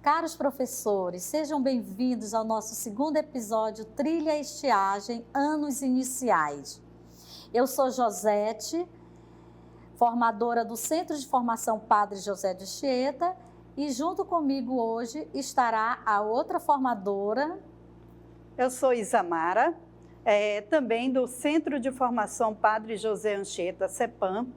Caros professores, sejam bem-vindos ao nosso segundo episódio Trilha Estiagem, Anos Iniciais. Eu sou Josete, formadora do Centro de Formação Padre José de Anchieta, e junto comigo hoje estará a outra formadora. Eu sou Isamara, também do Centro de Formação Padre José Anchieta, CEPAM.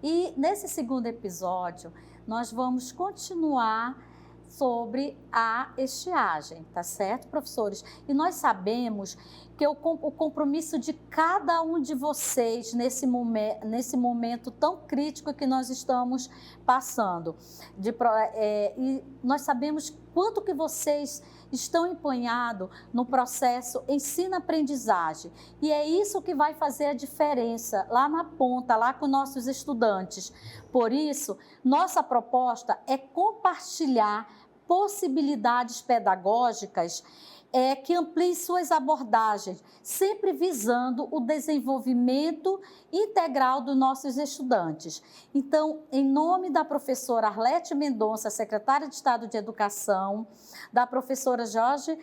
E nesse segundo episódio, nós vamos continuar sobre a estiagem, tá certo, professores? E nós sabemos que o compromisso de cada um de vocês nesse momento tão crítico que nós estamos passando, e nós sabemos quanto que vocês estão empenhados no processo ensino-aprendizagem. E é isso que vai fazer a diferença lá na ponta, lá com nossos estudantes. Por isso, nossa proposta é compartilhar possibilidades pedagógicas que ampliem suas abordagens, sempre visando o desenvolvimento integral dos nossos estudantes. Então, em nome da professora Arlete Mendonça, secretária de Estado de Educação, da professora Georgette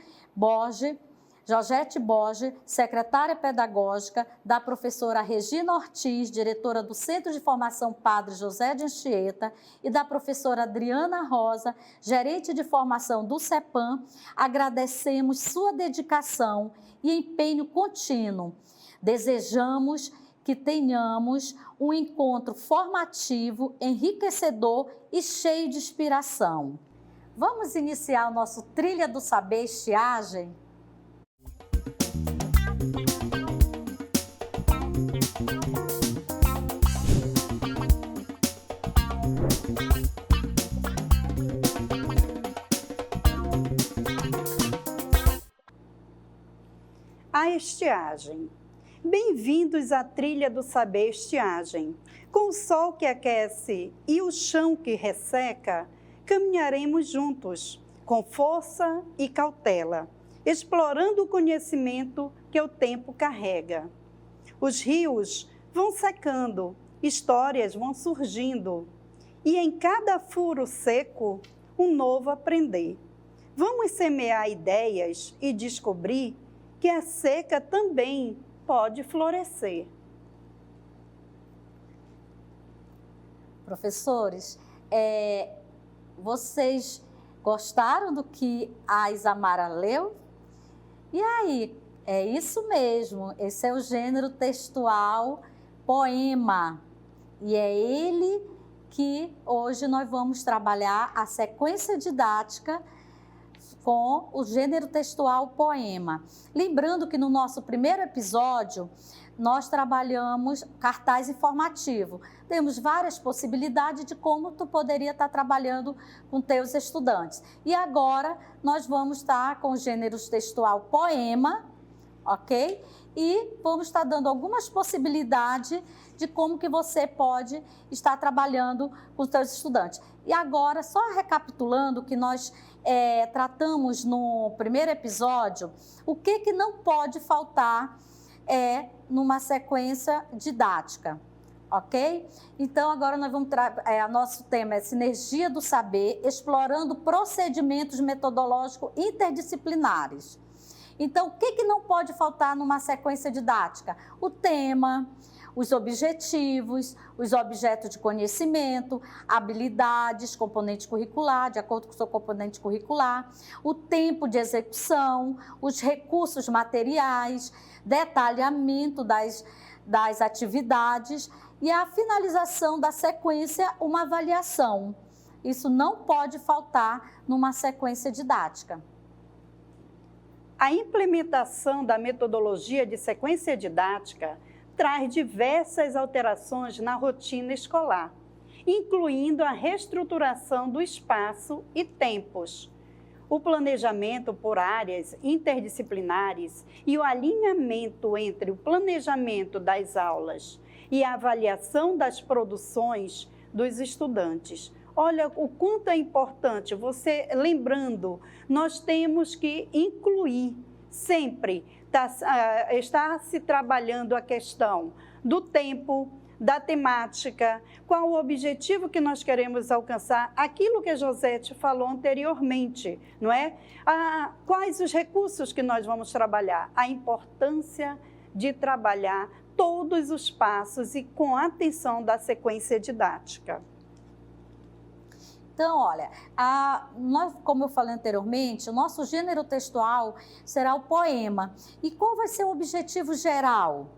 Borges, secretária pedagógica, da professora Regina Ortiz, diretora do Centro de Formação Padre José de Anchieta, e da professora Adriana Rosa, gerente de formação do CEPAM, agradecemos sua dedicação e empenho contínuo. Desejamos que tenhamos um encontro formativo, enriquecedor e cheio de inspiração. Vamos iniciar o nosso Trilha do Saber Estiagem? A estiagem. Bem-vindos à Trilha do Saber Estiagem. Com o sol que aquece e o chão que resseca, caminharemos juntos, com força e cautela, explorando o conhecimento que o tempo carrega. Os rios vão secando, histórias vão surgindo, e em cada furo seco, um novo aprender. Vamos semear ideias e descobrir que a seca também pode florescer. Professores, vocês gostaram do que a Isamara leu? E aí, é isso mesmo, esse é o gênero textual poema. E é ele que hoje nós vamos trabalhar a sequência didática com o gênero textual poema. Lembrando que no nosso primeiro episódio, nós trabalhamos cartaz informativo. Temos várias possibilidades de como tu poderia estar trabalhando com teus estudantes. E agora nós vamos estar com o gênero textual poema, ok? E vamos estar dando algumas possibilidades de como que você pode estar trabalhando com os seus estudantes. E agora, só recapitulando que nós tratamos no primeiro episódio, o que não pode faltar numa sequência didática, ok? Então, agora nós vamos nosso tema é Sinergia do Saber, explorando procedimentos metodológicos interdisciplinares. Então, o que não pode faltar numa sequência didática? O tema, os objetivos, os objetos de conhecimento, habilidades, componente curricular, de acordo com o seu componente curricular, o tempo de execução, os recursos materiais, detalhamento das atividades e a finalização da sequência, uma avaliação. Isso não pode faltar numa sequência didática. A implementação da metodologia de sequência didática traz diversas alterações na rotina escolar, incluindo a reestruturação do espaço e tempos, o planejamento por áreas interdisciplinares e o alinhamento entre o planejamento das aulas e a avaliação das produções dos estudantes. Olha o quanto é importante, você lembrando, nós temos que incluir sempre, está se trabalhando a questão do tempo, da temática, qual o objetivo que nós queremos alcançar, aquilo que a Josete falou anteriormente, não é? Quais os recursos que nós vamos trabalhar, a importância de trabalhar todos os passos e com atenção da sequência didática. Então, olha, como eu falei anteriormente, o nosso gênero textual será o poema. E qual vai ser o objetivo geral?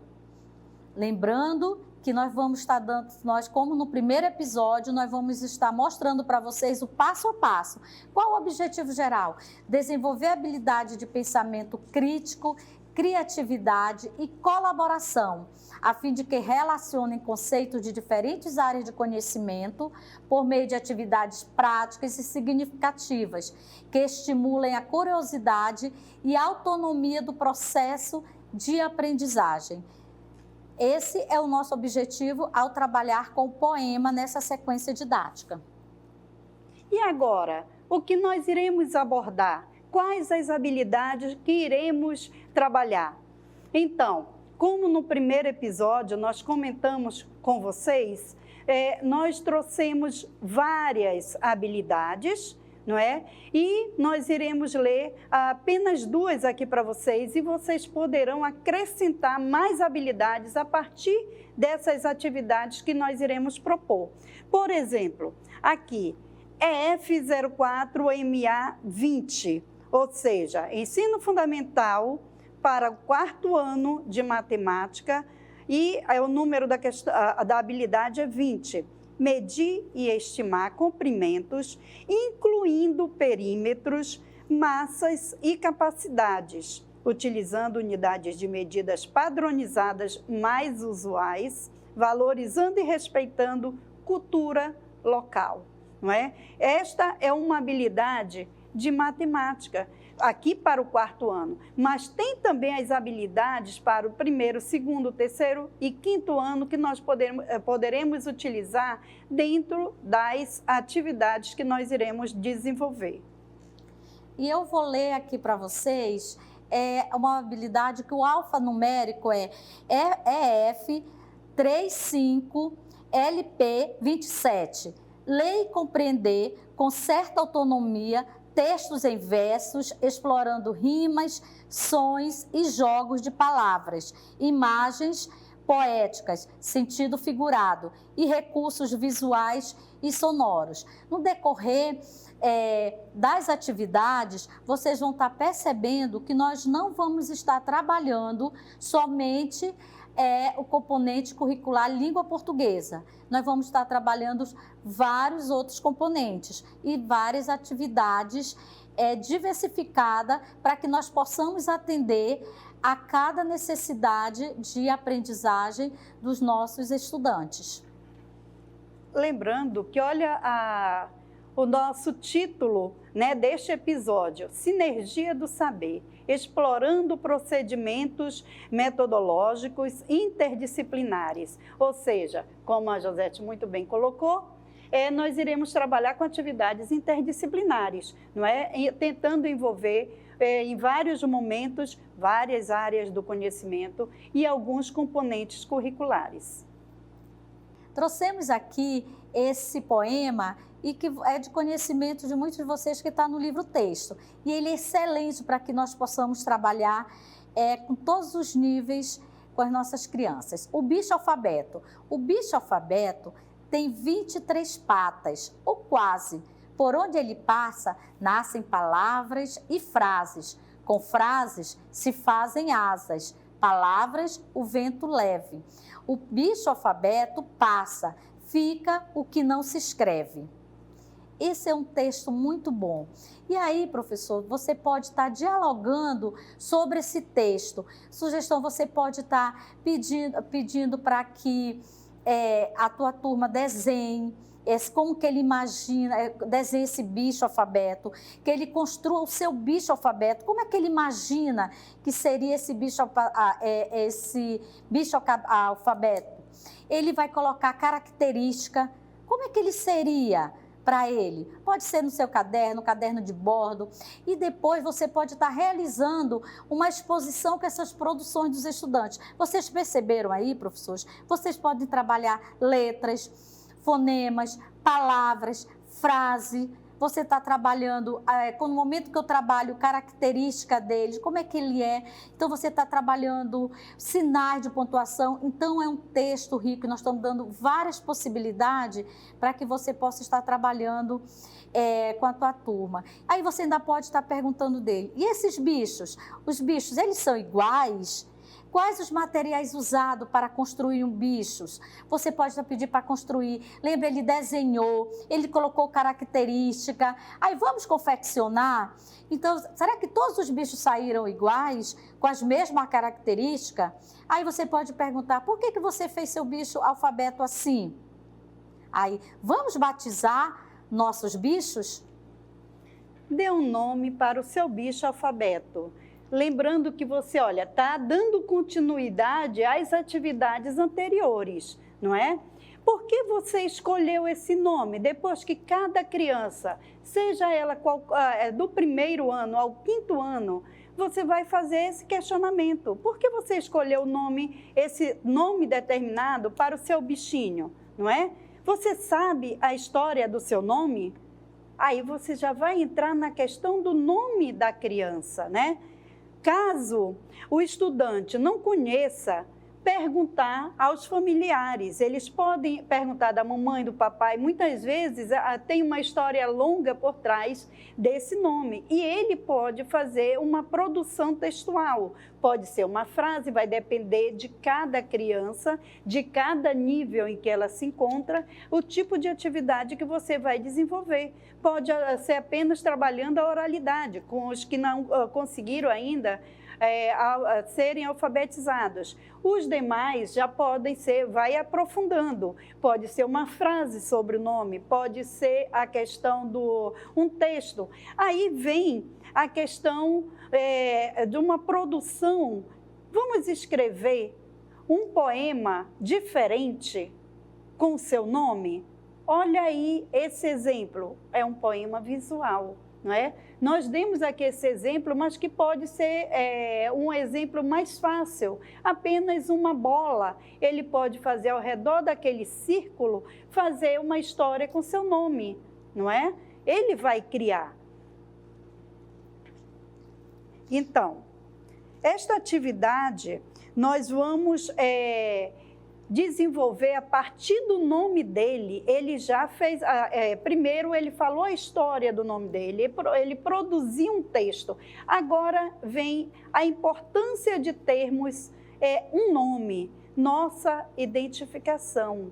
Lembrando que nós vamos estar dando, como no primeiro episódio, nós vamos estar mostrando para vocês o passo a passo. Qual o objetivo geral? Desenvolver a habilidade de pensamento crítico, criatividade e colaboração, a fim de que relacionem conceitos de diferentes áreas de conhecimento por meio de atividades práticas e significativas, que estimulem a curiosidade e a autonomia do processo de aprendizagem. Esse é o nosso objetivo ao trabalhar com o poema nessa sequência didática. E agora, o que nós iremos abordar? Quais as habilidades que iremos trabalhar? Então, como no primeiro episódio nós comentamos com vocês, nós trouxemos várias habilidades, não é? E nós iremos ler apenas 2 aqui para vocês e vocês poderão acrescentar mais habilidades a partir dessas atividades que nós iremos propor. Por exemplo, aqui, EF04MA20, ou seja, ensino fundamental para o 4º ano de matemática e o número da habilidade é 20. Medir e estimar comprimentos, incluindo perímetros, massas e capacidades, utilizando unidades de medidas padronizadas mais usuais, valorizando e respeitando cultura local, não é? Esta é uma habilidade de matemática, aqui para o 4º ano, mas tem também as habilidades para o 1º, 2º, 3º e 5º ano que nós poderemos utilizar dentro das atividades que nós iremos desenvolver. E eu vou ler aqui para vocês uma habilidade que o alfanumérico é EF35LP27. Ler e compreender com certa autonomia textos em versos, explorando rimas, sons e jogos de palavras, imagens poéticas, sentido figurado e recursos visuais e sonoros. No decorrer das atividades, vocês vão estar percebendo que nós não vamos estar trabalhando somente o componente curricular língua portuguesa. Nós vamos estar trabalhando vários outros componentes e várias atividades diversificadas para que nós possamos atender a cada necessidade de aprendizagem dos nossos estudantes. Lembrando que, olha, o nosso título, né, deste episódio, Sinergia do Saber, explorando procedimentos metodológicos interdisciplinares. Ou seja, como a Josete muito bem colocou, nós iremos trabalhar com atividades interdisciplinares, não é? Tentando envolver em vários momentos, várias áreas do conhecimento e alguns componentes curriculares. Trouxemos aqui esse poema e que é de conhecimento de muitos de vocês que está no livro texto. E ele é excelente para que nós possamos trabalhar com todos os níveis com as nossas crianças. O bicho alfabeto. O bicho alfabeto tem 23 patas, ou quase. Por onde ele passa, nascem palavras e frases. Com frases se fazem asas. Palavras, o vento leve. O bicho alfabeto passa, fica o que não se escreve. Esse é um texto muito bom. E aí, professor, você pode estar dialogando sobre esse texto. Sugestão, você pode estar pedindo para que a tua turma desenhe como que ele imagina, desenhe esse bicho alfabeto, que ele construa o seu bicho alfabeto. Como é que ele imagina que seria esse bicho alfabeto? Ele vai colocar característica. Como é que ele seria? para ele. Pode ser no seu caderno, caderno de bordo, e depois você pode estar realizando uma exposição com essas produções dos estudantes. Vocês perceberam aí, professores? Vocês podem trabalhar letras, fonemas, palavras, frase. Você está trabalhando, no momento que eu trabalho, característica dele, como é que ele é. Então, você está trabalhando sinais de pontuação. Então, é um texto rico. Nós estamos dando várias possibilidades para que você possa estar trabalhando com a tua turma. Aí, você ainda pode estar perguntando dele. E esses bichos? Os bichos, eles são iguais? Quais os materiais usados para construir um bicho? Você pode pedir para construir. Lembra, ele desenhou, ele colocou característica. Aí vamos confeccionar. Então, será que todos os bichos saíram iguais, com as mesmas características? Aí você pode perguntar, por que você fez seu bicho alfabeto assim? Aí, vamos batizar nossos bichos? Dê um nome para o seu bicho alfabeto. Lembrando que você, olha, está dando continuidade às atividades anteriores, não é? Por que você escolheu esse nome? Depois que cada criança, seja ela do primeiro ano ao quinto ano, você vai fazer esse questionamento. Por que você escolheu esse nome determinado para o seu bichinho, não é? Você sabe a história do seu nome? Aí você já vai entrar na questão do nome da criança, né? Caso o estudante não conheça, perguntar aos familiares. Eles podem perguntar da mamãe, do papai. Muitas vezes tem uma história longa por trás desse nome. E ele pode fazer uma produção textual. Pode ser uma frase, vai depender de cada criança, de cada nível em que ela se encontra, o tipo de atividade que você vai desenvolver. Pode ser apenas trabalhando a oralidade, com os que não conseguiram ainda serem alfabetizados. Os demais já podem ser, vai aprofundando. Pode ser uma frase sobre o nome, pode ser a questão um texto. Aí vem a questão de uma produção. Vamos escrever um poema diferente com o seu nome? Olha aí esse exemplo, é um poema visual, não é? Nós demos aqui esse exemplo, mas que pode ser um exemplo mais fácil, apenas uma bola. Ele pode fazer ao redor daquele círculo, fazer uma história com seu nome, não é? Ele vai criar. Então, esta atividade nós vamos desenvolver a partir do nome dele. Ele já fez, primeiro ele falou a história do nome dele, ele produziu um texto. Agora vem a importância de termos um nome, nossa identificação.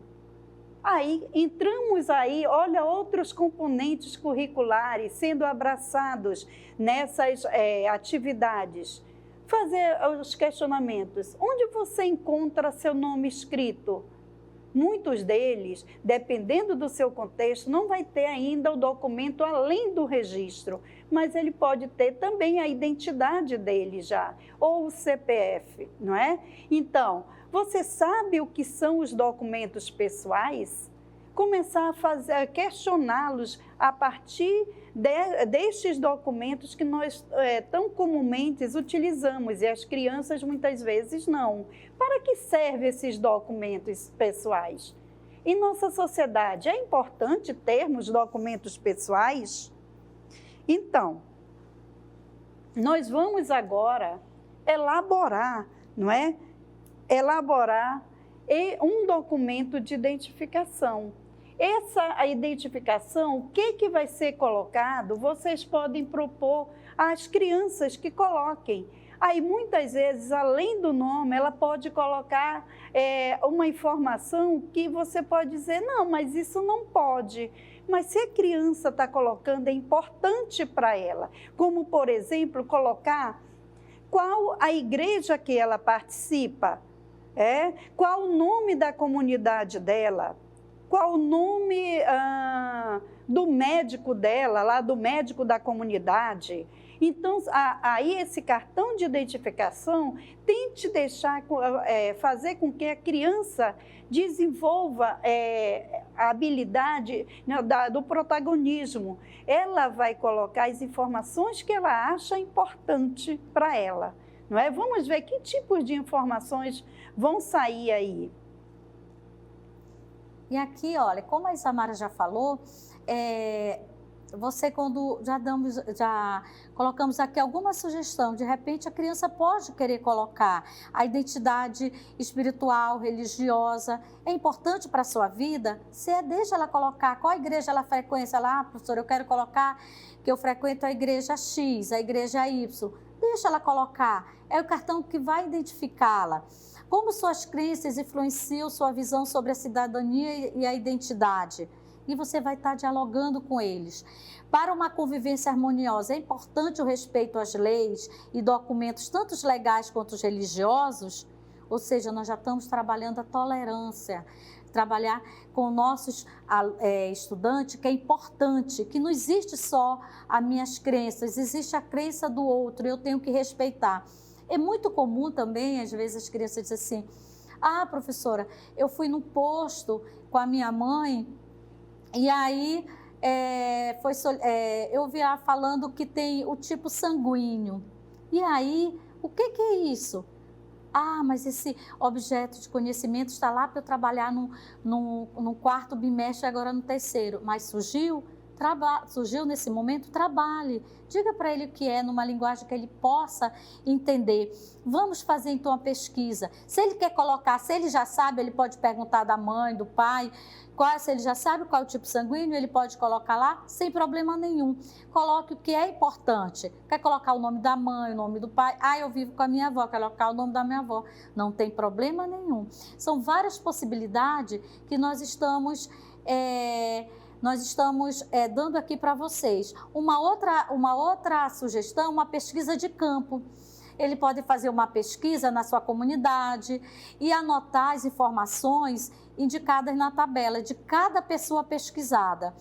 Aí entramos aí, olha, outros componentes curriculares sendo abraçados nessas atividades. Fazer os questionamentos. Onde você encontra seu nome escrito? Muitos deles, dependendo do seu contexto, não vai ter ainda o documento além do registro, mas ele pode ter também a identidade dele já, ou o CPF, não é? Então, você sabe o que são os documentos pessoais? Começar a questioná-los a partir destes documentos que nós tão comumente utilizamos e as crianças muitas vezes não. Para que servem esses documentos pessoais? Em nossa sociedade é importante termos documentos pessoais? Então, nós vamos agora elaborar, não é? Elaborar um documento de identificação. Essa identificação, o que vai ser colocado, vocês podem propor às crianças que coloquem. Aí, muitas vezes, além do nome, ela pode colocar uma informação que você pode dizer, não, mas isso não pode. Mas se a criança está colocando, é importante para ela. Como, por exemplo, colocar qual a igreja que ela participa, qual o nome da comunidade dela. qual o nome do médico dela, lá do médico da comunidade. Então, aí esse cartão de identificação tente deixar, fazer com que a criança desenvolva a habilidade, né, do protagonismo. Ela vai colocar as informações que ela acha importante para ela. Não é? Vamos ver que tipos de informações vão sair aí. E aqui, olha, como a Isamara já falou, você quando já colocamos aqui alguma sugestão, de repente a criança pode querer colocar a identidade espiritual, religiosa, é importante para a sua vida, você deixa ela colocar qual igreja ela frequenta, lá, professora, eu quero colocar que eu frequento a igreja X, a igreja Y, deixa ela colocar, é o cartão que vai identificá-la. Como suas crenças influenciam sua visão sobre a cidadania e a identidade? E você vai estar dialogando com eles. Para uma convivência harmoniosa, é importante o respeito às leis e documentos, tanto os legais quanto os religiosos, ou seja, nós já estamos trabalhando a tolerância, trabalhar com nossos estudantes, que é importante, que não existe só as minhas crenças, existe a crença do outro, eu tenho que respeitar. É muito comum também, às vezes, as crianças dizem assim, professora, eu fui no posto com a minha mãe e aí eu vi ela falando que tem o tipo sanguíneo. E aí, o que é isso? Mas esse objeto de conhecimento está lá para eu trabalhar no quarto bimestre, agora no terceiro. Mas surgiu nesse momento, trabalhe. Diga para ele o que é, numa linguagem que ele possa entender. Vamos fazer então a pesquisa. Se ele quer colocar, se ele já sabe, ele pode perguntar da mãe, do pai. Se ele já sabe qual é o tipo sanguíneo, ele pode colocar lá sem problema nenhum. Coloque o que é importante. Quer colocar o nome da mãe, o nome do pai? Eu vivo com a minha avó, quer colocar o nome da minha avó. Não tem problema nenhum. São várias possibilidades que nós estamos dando aqui para vocês. Uma outra sugestão, uma pesquisa de campo. Ele pode fazer uma pesquisa na sua comunidade e anotar as informações indicadas na tabela de cada pessoa pesquisada.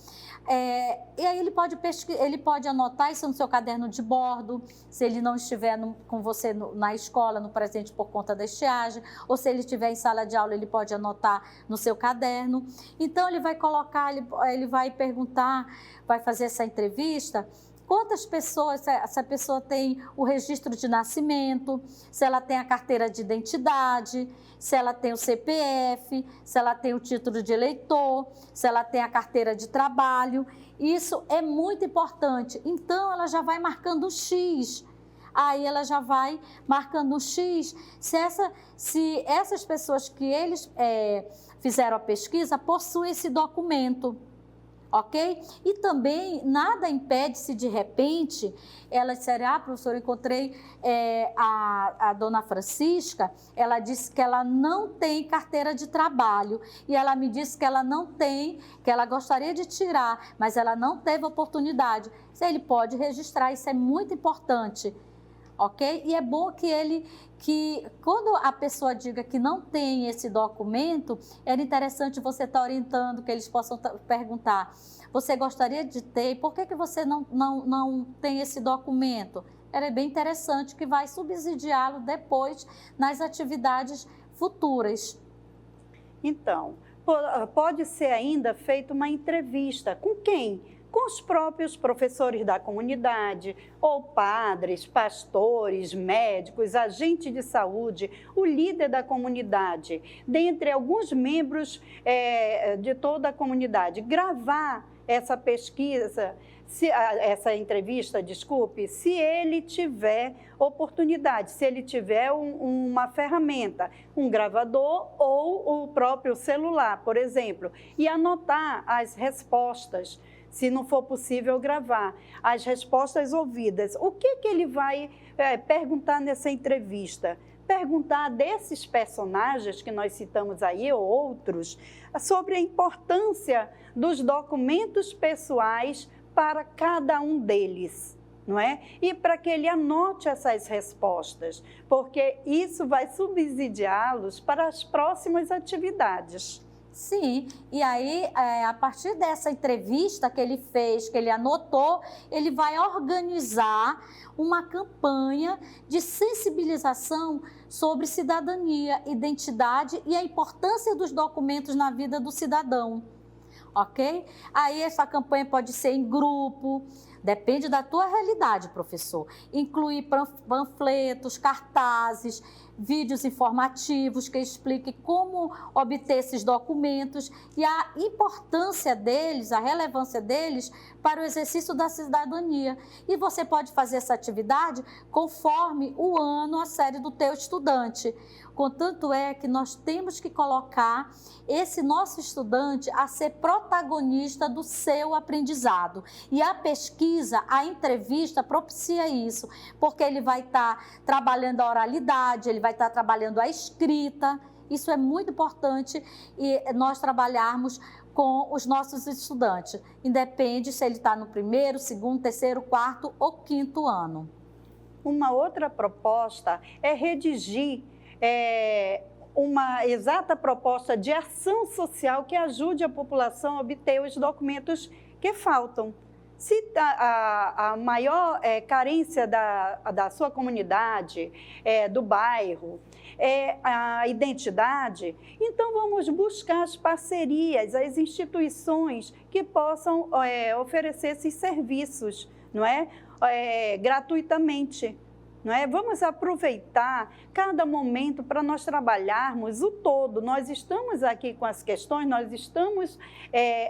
E aí ele pode anotar isso no seu caderno de bordo, se ele não estiver com você na escola, no presente por conta da estiagem, ou se ele estiver em sala de aula, ele pode anotar no seu caderno. Então, ele vai colocar, ele vai perguntar, vai fazer essa entrevista, quantas pessoas, se essa pessoa tem o registro de nascimento, se ela tem a carteira de identidade, se ela tem o CPF, se ela tem o título de eleitor, se ela tem a carteira de trabalho. Isso é muito importante. Então, ela já vai marcando o X. Aí ela já vai marcando o X. Se essas pessoas que eles fizeram a pesquisa possuem esse documento. Ok? E também nada impede se de repente ela disser, professora, eu encontrei a dona Francisca, ela disse que ela não tem carteira de trabalho e ela me disse que ela não tem, que ela gostaria de tirar, mas ela não teve oportunidade. Ele pode registrar, isso é muito importante. Ok? E é bom que quando a pessoa diga que não tem esse documento, era interessante você estar orientando, que eles possam perguntar, você gostaria de ter, por que você não tem esse documento? É bem interessante que vai subsidiá-lo depois nas atividades futuras. Então, pode ser ainda feita uma entrevista com quem? Com os próprios professores da comunidade, ou padres, pastores, médicos, agentes de saúde, o líder da comunidade, dentre alguns membros de toda a comunidade. Gravar essa pesquisa, essa entrevista, se ele tiver oportunidade, se ele tiver uma ferramenta, um gravador ou o próprio celular, por exemplo, e anotar as respostas. Se não for possível gravar, as respostas ouvidas. O que ele vai perguntar nessa entrevista? Perguntar desses personagens que nós citamos aí, ou outros, sobre a importância dos documentos pessoais para cada um deles, não é? E para que ele anote essas respostas, porque isso vai subsidiá-los para as próximas atividades. Sim, e aí, a partir dessa entrevista que ele fez, que ele anotou, ele vai organizar uma campanha de sensibilização sobre cidadania, identidade e a importância dos documentos na vida do cidadão, ok? Aí essa campanha pode ser em grupo, depende da tua realidade, professor. Incluir panfletos, cartazes, vídeos informativos que expliquem como obter esses documentos e a importância deles, a relevância deles para o exercício da cidadania. E você pode fazer essa atividade conforme o ano, a série do teu estudante. Contanto é que nós temos que colocar esse nosso estudante a ser protagonista do seu aprendizado. E a pesquisa, a entrevista propicia isso, porque ele vai estar trabalhando a oralidade, ele vai estar trabalhando a escrita. Isso é muito importante e nós trabalharmos com os nossos estudantes. Independe se ele está no primeiro, segundo, terceiro, quarto ou quinto ano. Uma outra proposta é redigir uma exata proposta de ação social que ajude a população a obter os documentos que faltam. Se a maior carência da sua comunidade, do bairro, é a identidade, então vamos buscar as parcerias, as instituições que possam oferecer esses serviços, não é? Gratuitamente. Não é? Vamos aproveitar cada momento para nós trabalharmos o todo. Nós estamos aqui com as questões, nós estamos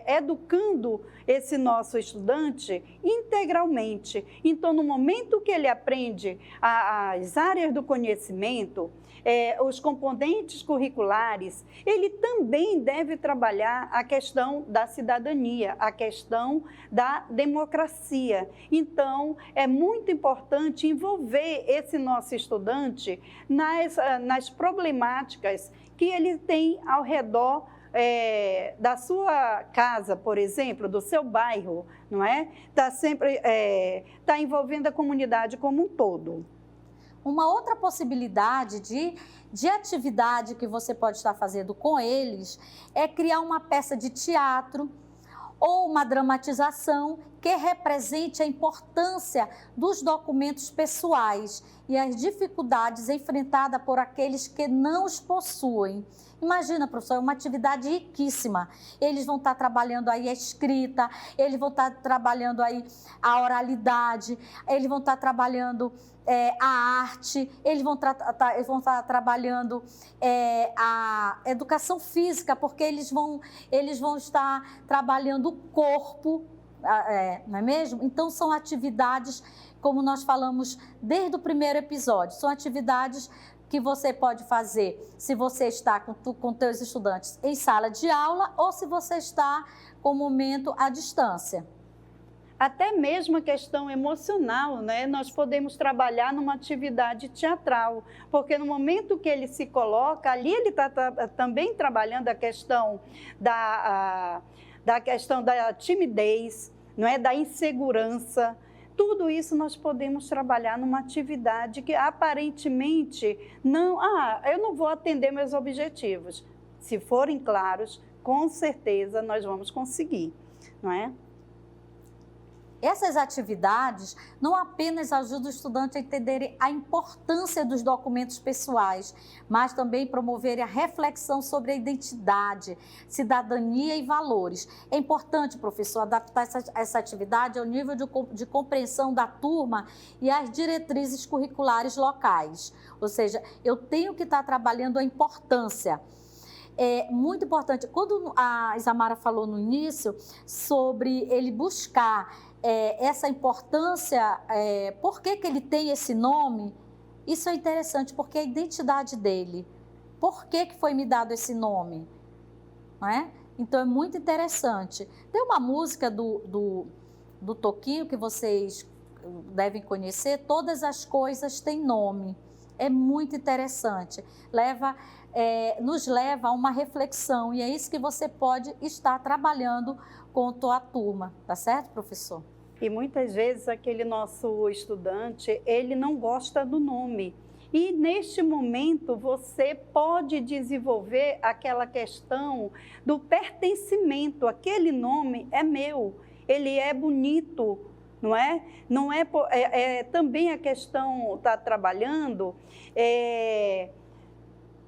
educando esse nosso estudante integralmente. Então, no momento que ele aprende as áreas do conhecimento, os componentes curriculares, ele também deve trabalhar a questão da cidadania, a questão da democracia. Então, é muito importante envolver esse nosso estudante nas problemáticas que ele tem ao redor da sua casa, por exemplo, do seu bairro, não é? Está sempre envolvendo a comunidade como um todo. Uma outra possibilidade de atividade que você pode estar fazendo com eles é criar uma peça de teatro ou uma dramatização que represente a importância dos documentos pessoais e as dificuldades enfrentadas por aqueles que não os possuem. Imagina, professor, é uma atividade riquíssima. Eles vão estar trabalhando aí a escrita, eles vão estar trabalhando aí a oralidade, eles vão estar trabalhando a arte, eles vão estar trabalhando a educação física, porque eles vão estar trabalhando o corpo, não é mesmo? Então, são atividades, como nós falamos desde o primeiro episódio, são atividades que você pode fazer se você está com teus estudantes em sala de aula ou se você está com o momento à distância. Até mesmo a questão emocional, né? Nós podemos trabalhar numa atividade teatral, porque no momento que ele se coloca, ali ele está também trabalhando a questão da timidez, não é? Da insegurança. Tudo isso nós podemos trabalhar numa atividade que aparentemente eu não vou atender meus objetivos. Se forem claros, com certeza nós vamos conseguir, não é? Essas atividades não apenas ajudam o estudante a entenderem a importância dos documentos pessoais, mas também promoverem a reflexão sobre a identidade, cidadania e valores. É importante, professor, adaptar essa atividade ao nível de compreensão da turma e às diretrizes curriculares locais. Ou seja, eu tenho que estar trabalhando a importância. É muito importante. Quando a Isamara falou no início sobre ele buscar essa importância, por que ele tem esse nome, isso é interessante, porque é a identidade dele. Por que foi me dado esse nome? Não é? Então, é muito interessante. Tem uma música do Toquinho que vocês devem conhecer, Todas as Coisas Têm Nome. É muito interessante. Nos leva a uma reflexão, e é isso que você pode estar trabalhando com a tua turma, tá certo, professor? E muitas vezes aquele nosso estudante, ele não gosta do nome. E neste momento você pode desenvolver aquela questão do pertencimento. Aquele nome é meu, ele é bonito, não é? Não é, também a questão está trabalhando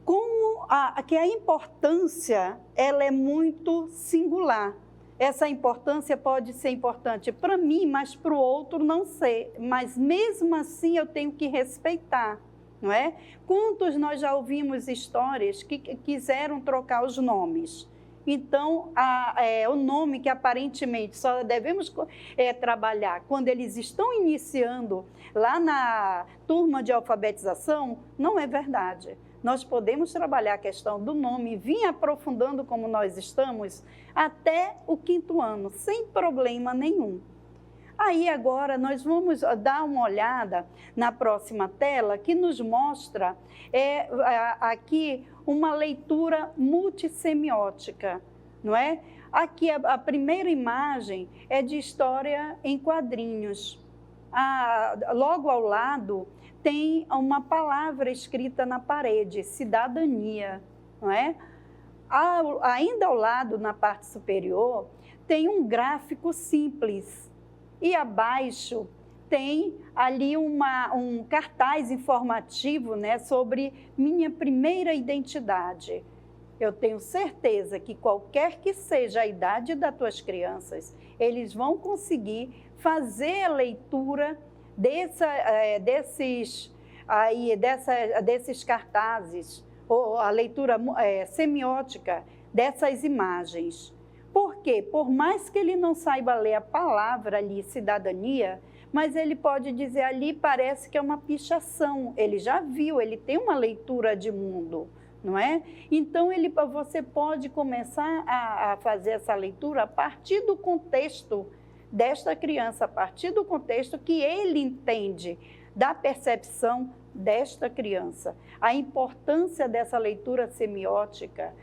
como que a importância ela é muito singular. Essa importância pode ser importante para mim, mas para o outro não ser. Mas mesmo assim eu tenho que respeitar, não é? Quantos nós já ouvimos histórias que quiseram trocar os nomes? Então, o nome que aparentemente só devemos trabalhar quando eles estão iniciando lá na turma de alfabetização, não é verdade. Nós podemos trabalhar a questão do nome e vir aprofundando como nós estamos até o 5º ano, sem problema nenhum. Aí agora nós vamos dar uma olhada na próxima tela que nos mostra aqui uma leitura multissemiótica, não é? Aqui a primeira imagem é de história em quadrinhos. Logo ao lado tem uma palavra escrita na parede, cidadania, não é? Ainda ao lado, na parte superior, tem um gráfico simples. E abaixo tem ali um cartaz informativo, né, sobre minha primeira identidade. Eu tenho certeza que qualquer que seja a idade das tuas crianças, eles vão conseguir fazer a leitura desses cartazes, ou a leitura semiótica dessas imagens. Por quê? Por mais que ele não saiba ler a palavra ali, cidadania, mas ele pode dizer ali, parece que é uma pichação. Ele já viu, ele tem uma leitura de mundo, não é? Então, você pode começar a fazer essa leitura a partir do contexto desta criança, a partir do contexto que ele entende, da percepção desta criança. A importância dessa leitura semiótica,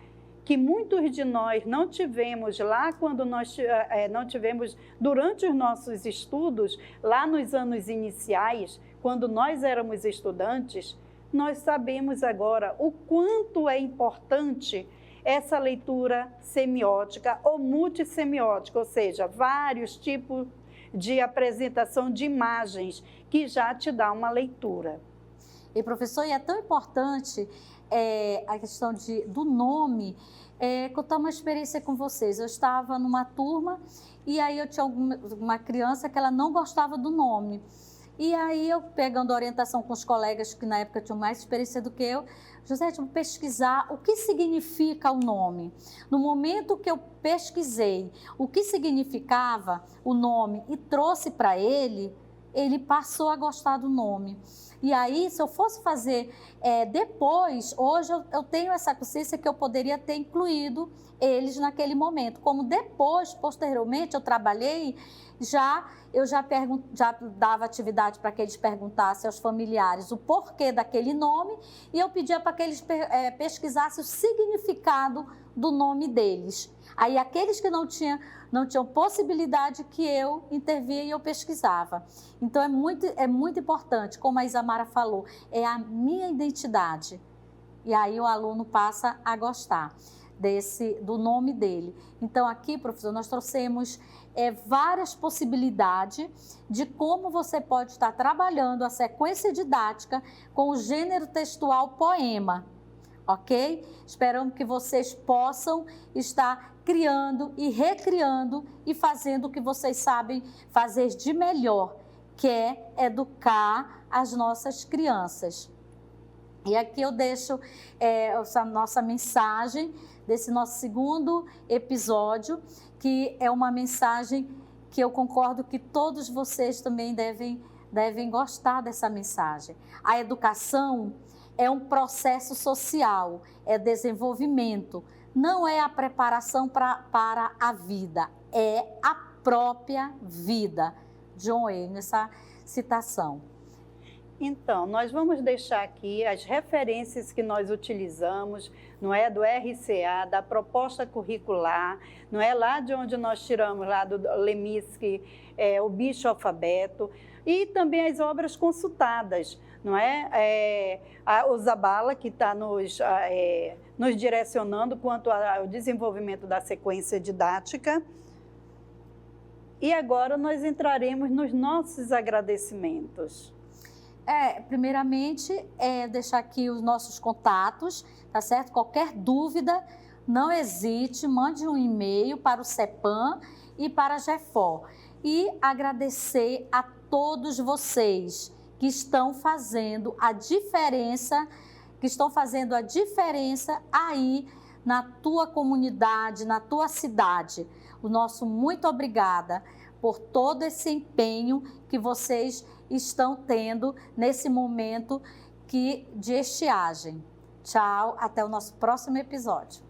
que muitos de nós não tivemos lá quando nós não tivemos durante os nossos estudos, lá nos anos iniciais, quando nós éramos estudantes, nós sabemos agora o quanto é importante essa leitura semiótica ou multissemiótica, ou seja, vários tipos de apresentação de imagens que já te dá uma leitura. E professor, e é tão importante a questão do nome, contar uma experiência com vocês. Eu estava numa turma e aí eu tinha uma criança que ela não gostava do nome. E aí eu, pegando orientação com os colegas que na época tinham mais experiência do que eu, José, vou pesquisar o que significa o nome. No momento que eu pesquisei o que significava o nome e trouxe para ele, ele passou a gostar do nome. E aí, se eu fosse fazer depois, hoje eu tenho essa consciência que eu poderia ter incluído eles naquele momento. Como depois, posteriormente, eu trabalhei, eu já dava atividade para que eles perguntassem aos familiares o porquê daquele nome e eu pedia para que eles pesquisassem o significado do nome deles. Aí, aqueles que não tinham possibilidade, que eu intervia e eu pesquisava. Então, é muito importante, como a Isamara falou, é a minha identidade. E aí o aluno passa a gostar do nome dele. Então, aqui, professor, nós trouxemos várias possibilidades de como você pode estar trabalhando a sequência didática com o gênero textual poema, ok? Esperamos que vocês possam estar criando e recriando e fazendo o que vocês sabem fazer de melhor, que é educar as nossas crianças. E aqui eu deixo essa nossa mensagem desse nosso segundo episódio, que é uma mensagem que eu concordo que todos vocês também devem gostar dessa mensagem. A educação é um processo social, é desenvolvimento, não é a preparação para a vida, é a própria vida. John Wayne, essa citação. Então, nós vamos deixar aqui as referências que nós utilizamos, não é, do RCA, da proposta curricular, não é, lá de onde nós tiramos, lá do Leminski, o Bicho Alfabeto, e também as obras consultadas, não é? O Zabala, que está nos direcionando quanto ao desenvolvimento da sequência didática. E agora nós entraremos nos nossos agradecimentos. Primeiramente, deixar aqui os nossos contatos, tá certo? Qualquer dúvida, não hesite, mande um e-mail para o CEPAM e para a GEFOR. E agradecer a todos vocês que estão fazendo a diferença, aí na tua comunidade, na tua cidade. O nosso muito obrigada por todo esse empenho que vocês estão tendo nesse momento de estiagem. Tchau, até o nosso próximo episódio.